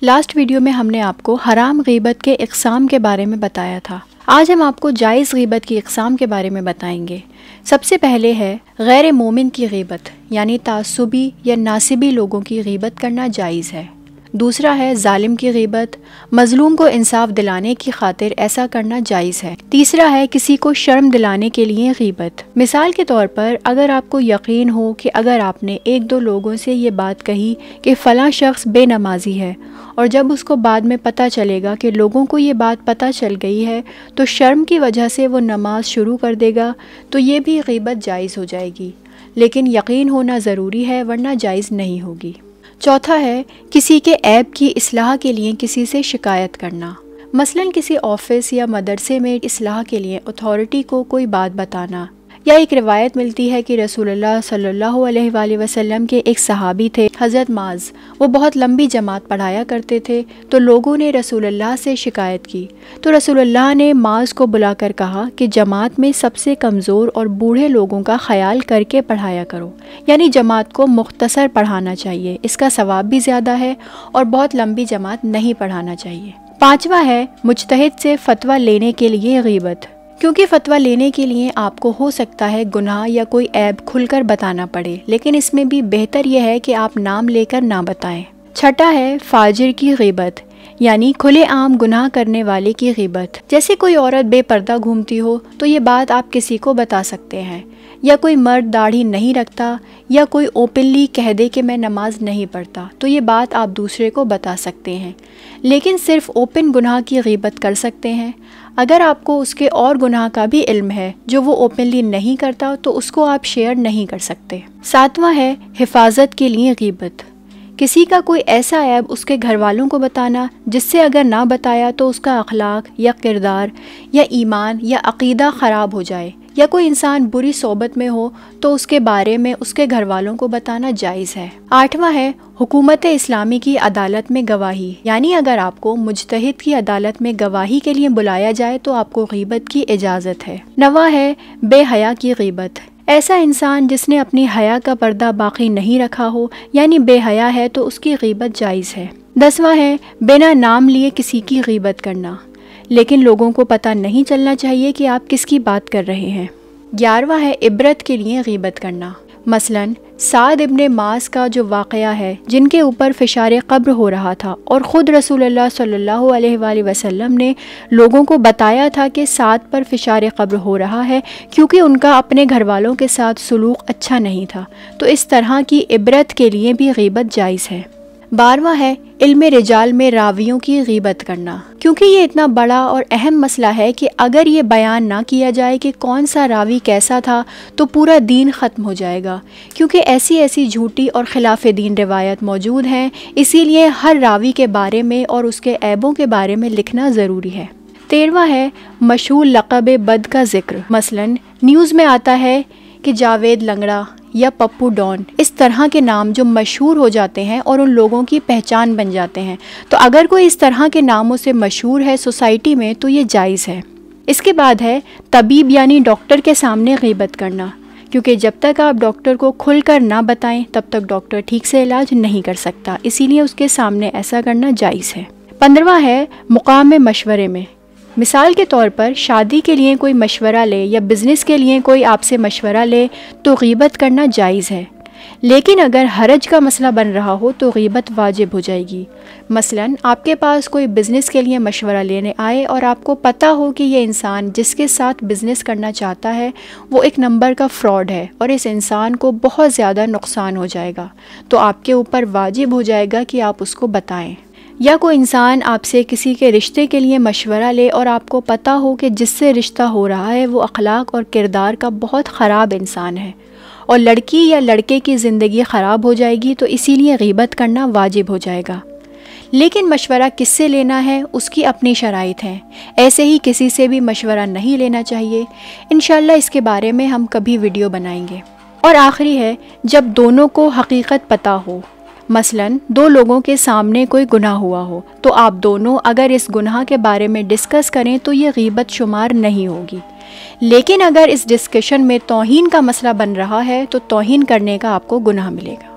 Last video میں ہم نے آپ کو حرام غیبت کے اقسام کے بارے میں بتایا تھا۔ آج ہم آپ کو جائز غیبت کی اقسام کے بارے میں بتائیں گے۔ سب سے پہلے ہے غیر مومن کی غیبت، یعنی تعصبی یا ناسبی لوگوں کی غیبت کرنا جائز ہے۔ دوسرا ہے ظالم کی غیبت، مظلوم کو انصاف دلانے کی خاطر ایسا کرنا جائز ہے۔ تیسرا ہے کسی کو شرم دلانے کے لیے غیبت۔ مثال کے طور پر اگر آپ کو یقین ہو کہ اگر آپ نے ایک دو لوگوں سے یہ بات کہی کہ فلاں شخص بے نمازی ہے، اور جب اس کو بعد میں پتہ چلے گا کہ لوگوں کو یہ بات پتہ چل گئی ہے تو شرم کی وجہ سے وہ نماز شروع کر دے گا، تو یہ بھی غیبت جائز ہو جائے گی، لیکن یقین ہونا ضروری ہے ورنہ جائز نہیں ہوگی۔ چوتھا ہے کسی کے عیب کی اصلاح کے لیے کسی سے شکایت کرنا، مثلاً کسی آفس یا مدرسے میں اصلاح کے لیے اتھارٹی کو کوئی بات بتانا۔ یا ایک روایت ملتی ہے کہ رسول اللہ صلی اللہ علیہ وآلہ وسلم کے ایک صحابی تھے حضرت معاذ، وہ بہت لمبی جماعت پڑھایا کرتے تھے، تو لوگوں نے رسول اللہ سے شکایت کی، تو رسول اللہ نے معاذ کو بلا کر کہا کہ جماعت میں سب سے کمزور اور بوڑھے لوگوں کا خیال کر کے پڑھایا کرو، یعنی جماعت کو مختصر پڑھانا چاہیے، اس کا ثواب بھی زیادہ ہے، اور بہت لمبی جماعت نہیں پڑھانا چاہیے۔ پانچواں ہے مجتہد سے فتویٰ لینے کے لیے غیبت، کیونکہ فتویٰ لینے کے لیے آپ کو ہو سکتا ہے گناہ یا کوئی عیب کھل کر بتانا پڑے، لیکن اس میں بھی بہتر یہ ہے کہ آپ نام لے کر نہ بتائیں۔ چھٹا ہے فاجر کی غیبت، یعنی کھلے عام گناہ کرنے والے کی غیبت، جیسے کوئی عورت بے پردہ گھومتی ہو تو یہ بات آپ کسی کو بتا سکتے ہیں، یا کوئی مرد داڑھی نہیں رکھتا، یا کوئی اوپنلی کہہ دے کہ میں نماز نہیں پڑھتا، تو یہ بات آپ دوسرے کو بتا سکتے ہیں، لیکن صرف اوپن گناہ کی غیبت کر سکتے ہیں۔ اگر آپ کو اس کے اور گناہ کا بھی علم ہے جو وہ اوپنلی نہیں کرتا تو اس کو آپ شیئر نہیں کر سکتے۔ ساتواں ہے حفاظت کے لیے غیبت، کسی کا کوئی ایسا عیب اس کے گھر والوں کو بتانا جس سے اگر نہ بتایا تو اس کا اخلاق یا کردار یا ایمان یا عقیدہ خراب ہو جائے، یا کوئی انسان بری صحبت میں ہو تو اس کے بارے میں اس کے گھر والوں کو بتانا جائز ہے۔ آٹھواں ہے حکومت اسلامی کی عدالت میں گواہی، یعنی اگر آپ کو مجتہد کی عدالت میں گواہی کے لیے بلایا جائے تو آپ کو غیبت کی اجازت ہے۔ نواں ہے بے حیا کی غیبت، ایسا انسان جس نے اپنی حیا کا پردہ باقی نہیں رکھا ہو، یعنی بے حیا ہے، تو اس کی غیبت جائز ہے۔ دسواں ہے بنا نام لیے کسی کی غیبت کرنا، لیکن لوگوں کو پتہ نہیں چلنا چاہیے کہ آپ کس کی بات کر رہے ہیں۔ 11واں ہے عبرت کے لیے غیبت کرنا، مثلاً سعد ابن معاذ کا جو واقعہ ہے جن کے اوپر فشار قبر ہو رہا تھا، اور خود رسول اللہ صلی اللہ علیہ وآلہ وسلم نے لوگوں کو بتایا تھا کہ سعد پر فشار قبر ہو رہا ہے کیونکہ ان کا اپنے گھر والوں کے ساتھ سلوک اچھا نہیں تھا، تو اس طرح کی عبرت کے لیے بھی غیبت جائز ہے۔ 12واں ہے علم رجال میں راویوں کی غیبت کرنا، کیونکہ یہ اتنا بڑا اور اہم مسئلہ ہے کہ اگر یہ بیان نہ کیا جائے کہ کون سا راوی کیسا تھا تو پورا دین ختم ہو جائے گا، کیونکہ ایسی جھوٹی اور خلاف دین روایت موجود ہیں، اسی لیے ہر راوی کے بارے میں اور اس کے عیبوں کے بارے میں لکھنا ضروری ہے۔ 13واں ہے مشہور لقب بد کا ذکر، مثلاً نیوز میں آتا ہے کہ جاوید لنگڑا یا پپو ڈان، اس طرح کے نام جو مشہور ہو جاتے ہیں اور ان لوگوں کی پہچان بن جاتے ہیں، تو اگر کوئی اس طرح کے ناموں سے مشہور ہے سوسائٹی میں تو یہ جائز ہے۔ اس کے بعد ہے طبیب یعنی ڈاکٹر کے سامنے غیبت کرنا، کیونکہ جب تک آپ ڈاکٹر کو کھل کر نہ بتائیں تب تک ڈاکٹر ٹھیک سے علاج نہیں کر سکتا، اسی لیے اس کے سامنے ایسا کرنا جائز ہے۔ 15واں ہے مقام مشورے میں، مثال کے طور پر شادی کے لیے کوئی مشورہ لے یا بزنس کے لیے کوئی آپ سے مشورہ لے تو غیبت کرنا جائز ہے، لیکن اگر حرج کا مسئلہ بن رہا ہو تو غیبت واجب ہو جائے گی۔ مثلاً آپ کے پاس کوئی بزنس کے لیے مشورہ لینے آئے اور آپ کو پتہ ہو کہ یہ انسان جس کے ساتھ بزنس کرنا چاہتا ہے وہ ایک نمبر کا فراڈ ہے اور اس انسان کو بہت زیادہ نقصان ہو جائے گا، تو آپ کے اوپر واجب ہو جائے گا کہ آپ اس کو بتائیں۔ یا کوئی انسان آپ سے کسی کے رشتے کے لیے مشورہ لے اور آپ کو پتہ ہو کہ جس سے رشتہ ہو رہا ہے وہ اخلاق اور کردار کا بہت خراب انسان ہے اور لڑکی یا لڑکے کی زندگی خراب ہو جائے گی، تو اسی لیے غیبت کرنا واجب ہو جائے گا۔ لیکن مشورہ کس سے لینا ہے اس کی اپنی شرائط ہیں، ایسے ہی کسی سے بھی مشورہ نہیں لینا چاہیے۔ انشاءاللہ اس کے بارے میں ہم کبھی ویڈیو بنائیں گے۔ اور آخری ہے جب دونوں کو حقیقت پتہ ہو، مثلاً دو لوگوں کے سامنے کوئی گناہ ہوا ہو تو آپ دونوں اگر اس گناہ کے بارے میں ڈسکس کریں تو یہ غیبت شمار نہیں ہوگی، لیکن اگر اس ڈسکشن میں توہین کا مسئلہ بن رہا ہے تو توہین کرنے کا آپ کو گناہ ملے گا۔